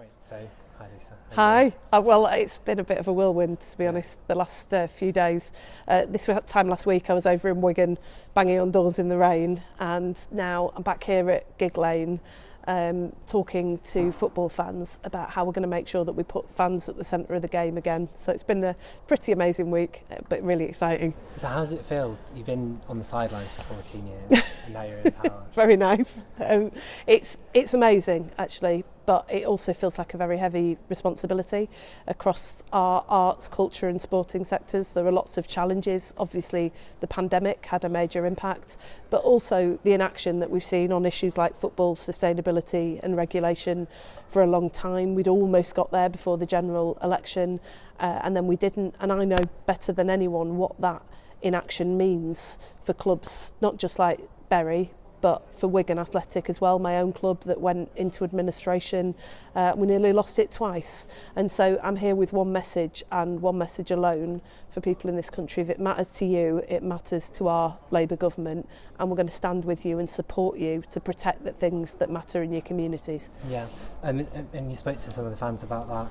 Great. So, hi Lisa. Hi. Well, it's been a bit of a whirlwind, to be honest, the last few days. This time last week I was over in Wigan banging on doors in the rain, and now I'm back here at Gig Lane talking to football fans about how we're going to make sure that we put fans at the centre of the game again. So it's been a pretty amazing week, but really exciting. So how does it feel? You've been on the sidelines for 14 years and now you're in power. Very nice. It's amazing, actually, but it also feels like a very heavy responsibility across our arts, culture and sporting sectors. There are lots of challenges. Obviously, the pandemic had a major impact, but also the inaction that we've seen on issues like football, sustainability and regulation for a long time. We'd almost got there before the general election, and then we didn't. And I know better than anyone what that inaction means for clubs, not just like Bury, but for Wigan Athletic as well, my own club that went into administration. We nearly lost it twice. And so I'm here with one message and one message alone for people in this country. If it matters to you, it matters to our Labour government, and we're going to stand with you and support you to protect the things that matter in your communities. Yeah, and you spoke to some of the fans about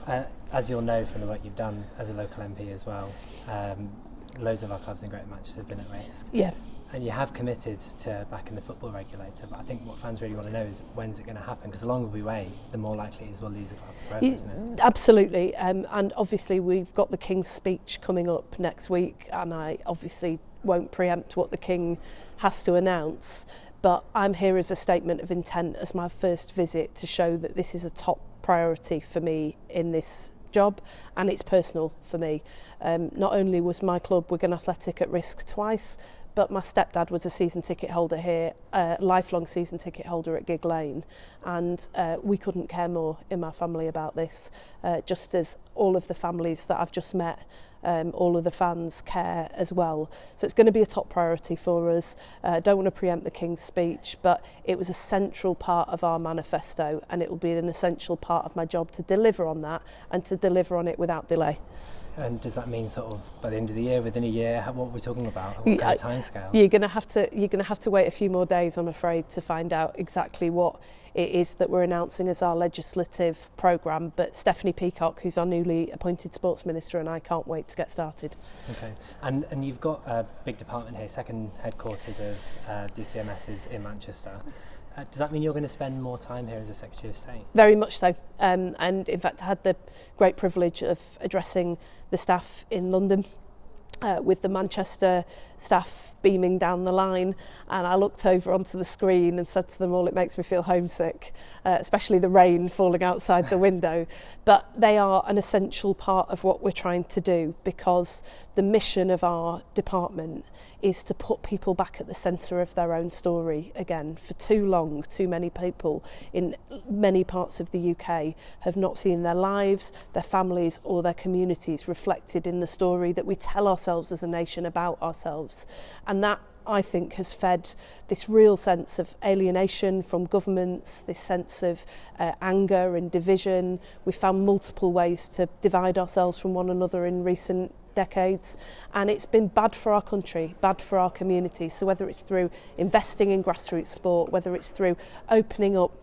that. As you'll know from the work you've done as a local MP as well, loads of our clubs in Greater Manchester have been at risk. Yeah. And you have committed to backing the football regulator, but I think what fans really want to know is when's it going to happen, because the longer we wait, the more likely it is we'll lose the club forever, isn't it? Absolutely, and obviously we've got the King's speech coming up next week, and I obviously won't preempt what the King has to announce, but I'm here as a statement of intent, as my first visit, to show that this is a top priority for me in this job, and it's personal for me. Not only was my club, Wigan Athletic, at risk twice, but my stepdad was a season ticket holder here, a lifelong season ticket holder at Gig Lane, and we couldn't care more in my family about this, just as all of the families that I've just met, all of the fans care as well. So it's going to be a top priority for us. I don't want to preempt the King's speech, but it was a central part of our manifesto, and it will be an essential part of my job to deliver on that, and to deliver on it without delay. And does that mean sort of by the end of the year, within a year, what are we talking about? What kind of timescale? You're going to have to wait a few more days, I'm afraid, to find out exactly what it is that we're announcing as our legislative programme. But Stephanie Peacock, who's our newly appointed Sports Minister, and I can't wait to get started. Okay, and you've got a big department here, second headquarters of DCMS is in Manchester. Does that mean you're going to spend more time here as a Secretary of State? Very much so. And in fact, I had the great privilege of addressing the staff in London with the Manchester staff beaming down the line, and I looked over onto the screen and said to them all, it makes me feel homesick, especially the rain falling outside the window. But they are an essential part of what we're trying to do, because the mission of our department is to put people back at the centre of their own story again. For too long, too many people in many parts of the UK have not seen their lives, their families or their communities reflected in the story that we tell ourselves as a nation about ourselves. And that, I think, has fed this real sense of alienation from governments, this sense of anger and division. We've found multiple ways to divide ourselves from one another in recent decades, and it's been bad for our country, bad for our communities. So whether it's through investing in grassroots sport, whether it's through opening up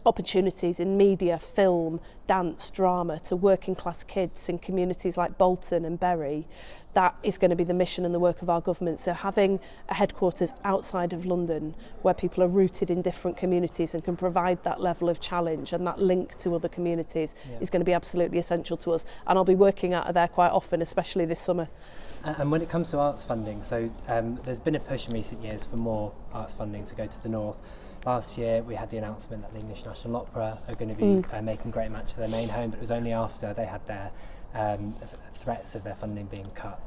opportunities in media, film, dance, drama to working class kids in communities like Bolton and Bury, that is going to be the mission and the work of our government. So having a headquarters outside of London where people are rooted in different communities and can provide that level of challenge and that link to other communities is going to be absolutely essential to us. And I'll be working out of there quite often, especially this summer. And when it comes to arts funding, so there's been a push in recent years for more arts funding to go to the north. Last year we had the announcement that the English National Opera are going to be making Greater Manchester their main home, but it was only after they had their threats of their funding being cut.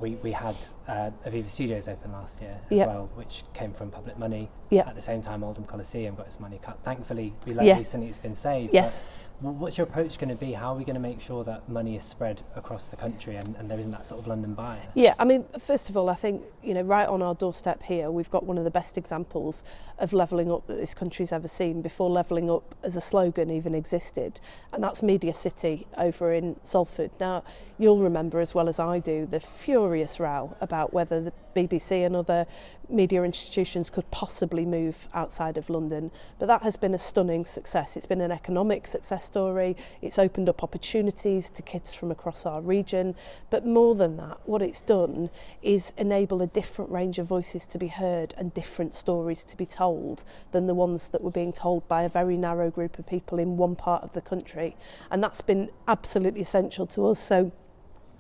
We had Aviva Studios open last year as well, which came from public money. At the same time, Oldham Coliseum got its money cut. Thankfully, recently it's been saved. Yes. But what's your approach going to be? How are we going to make sure that money is spread across the country and there isn't that sort of London bias? Yeah, I mean, first of all, I think, right on our doorstep here, we've got one of the best examples of levelling up that this country's ever seen, before levelling up as a slogan even existed, and that's Media City over in Salford. Now, you'll remember as well as I do the furious row about whether the BBC and other media institutions could possibly move outside of London. But that has been a stunning success. It's been an economic success story. It's opened up opportunities to kids from across our region. But more than that, what it's done is enable a different range of voices to be heard and different stories to be told than the ones that were being told by a very narrow group of people in one part of the country. And that's been absolutely essential to us. So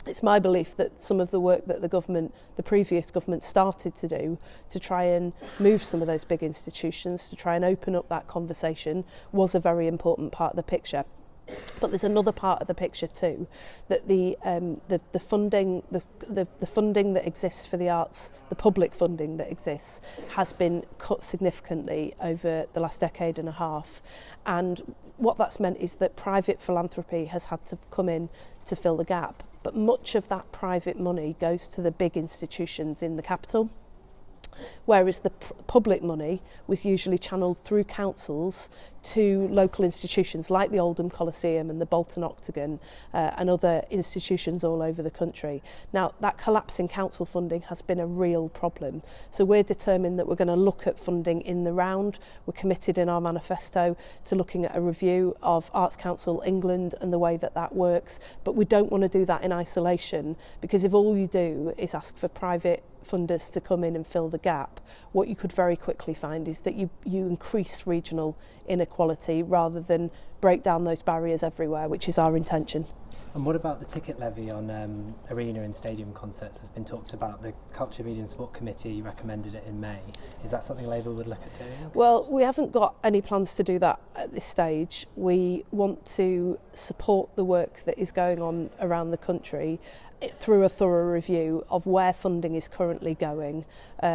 it's my belief that some of the work that the previous government started to do to try and move some of those big institutions, to try and open up that conversation, was a very important part of the picture. But there's another part of the picture too, that the funding that exists for the arts, the public funding that exists, has been cut significantly over the last decade and a half. And what that's meant is that private philanthropy has had to come in to fill the gap. But much of that private money goes to the big institutions in the capital, whereas the public money was usually channelled through councils to local institutions like the Oldham Coliseum and the Bolton Octagon and other institutions all over the country. Now, that collapse in council funding has been a real problem. So we're determined that we're going to look at funding in the round. We're committed in our manifesto to looking at a review of Arts Council England and the way that that works. But we don't want to do that in isolation, because if all you do is ask for private funders to come in and fill the gap, what you could very quickly find is that you increase regional inequality rather than break down those barriers everywhere, which is our intention. And what about the ticket levy on arena and stadium concerts? Has been talked about. The Culture, Media and Sport Committee recommended it in May. Is that something Labour would look at doing? Well, we haven't got any plans to do that at this stage. We want to support the work that is going on around the country through a thorough review of where funding is currently going,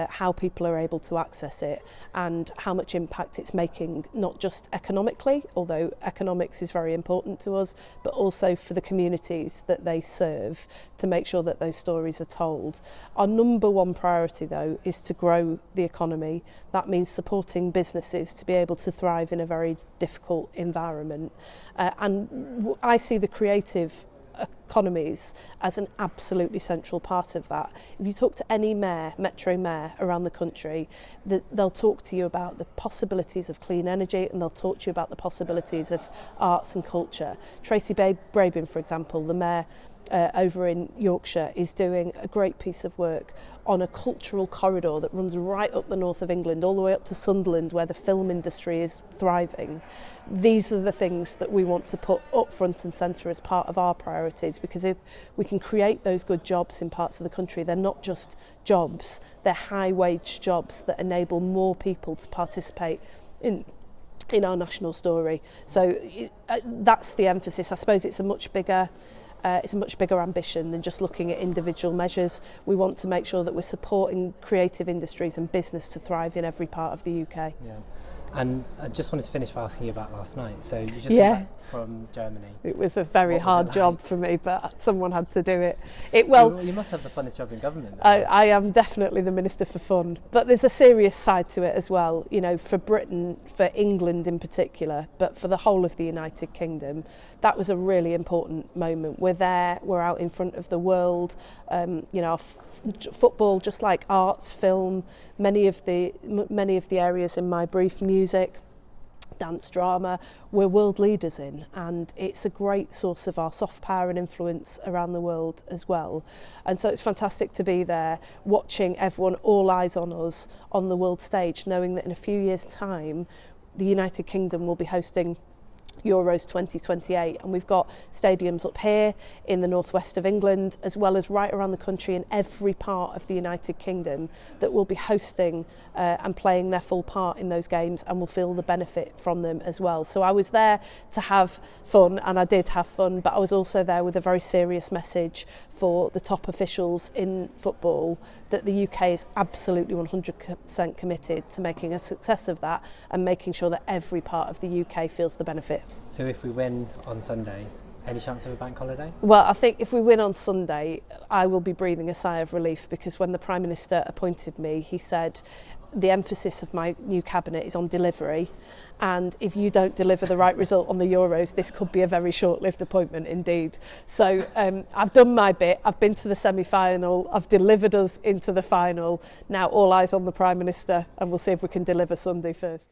how people are able to access it, and how much impact it's making, not just economically, although economics is very important to us, but also for the communities that they serve, to make sure that those stories are told. Our number one priority, though, is to grow the economy. That means supporting businesses to be able to thrive in a very difficult environment. And I see the creative economies as an absolutely central part of that. If you talk to any mayor, metro mayor around the country, they'll talk to you about the possibilities of clean energy, and they'll talk to you about the possibilities of arts and culture. Tracy Brabin, for example, the mayor over in Yorkshire, is doing a great piece of work on a cultural corridor that runs right up the north of England, all the way up to Sunderland, where the film industry is thriving. These are the things that we want to put up front and centre as part of our priorities, because if we can create those good jobs in parts of the country, they're not just jobs, they're high-wage jobs that enable more people to participate in our national story. So that's the emphasis. I suppose it's a much bigger ambition than just looking at individual measures. We want to make sure that we're supporting creative industries and business to thrive in every part of the UK. Yeah. And I just wanted to finish by asking you about last night. So you just came back from Germany. It was a very hard job for me, but someone had to do it. You must have the funnest job in government. I am definitely the Minister for Fun, but there's a serious side to it as well. You know, for Britain, for England in particular, but for the whole of the United Kingdom, that was a really important moment. We're there, we're out in front of the world. Football, just like arts, film, many of the areas in my brief, music, dance, drama, we're world leaders in, and it's a great source of our soft power and influence around the world as well. And so it's fantastic to be there, watching everyone, all eyes on us on the world stage, knowing that in a few years' time the United Kingdom will be hosting Euros 2028, and we've got stadiums up here in the northwest of England, as well as right around the country in every part of the United Kingdom, that will be hosting and playing their full part in those games, and will feel the benefit from them as well. So I was there to have fun, and I did have fun, but I was also there with a very serious message for the top officials in football, that the UK is absolutely 100% committed to making a success of that and making sure that every part of the UK feels the benefit. So if we win on Sunday, any chance of a bank holiday? Well, I think if we win on Sunday, I will be breathing a sigh of relief, because when the Prime Minister appointed me, he said, the emphasis of my new cabinet is on delivery, and if you don't deliver the right result on the Euros, this could be a very short-lived appointment indeed. So I've done my bit, I've been to the semi-final, I've delivered us into the final. Now all eyes on the Prime Minister, and we'll see if we can deliver Sunday first.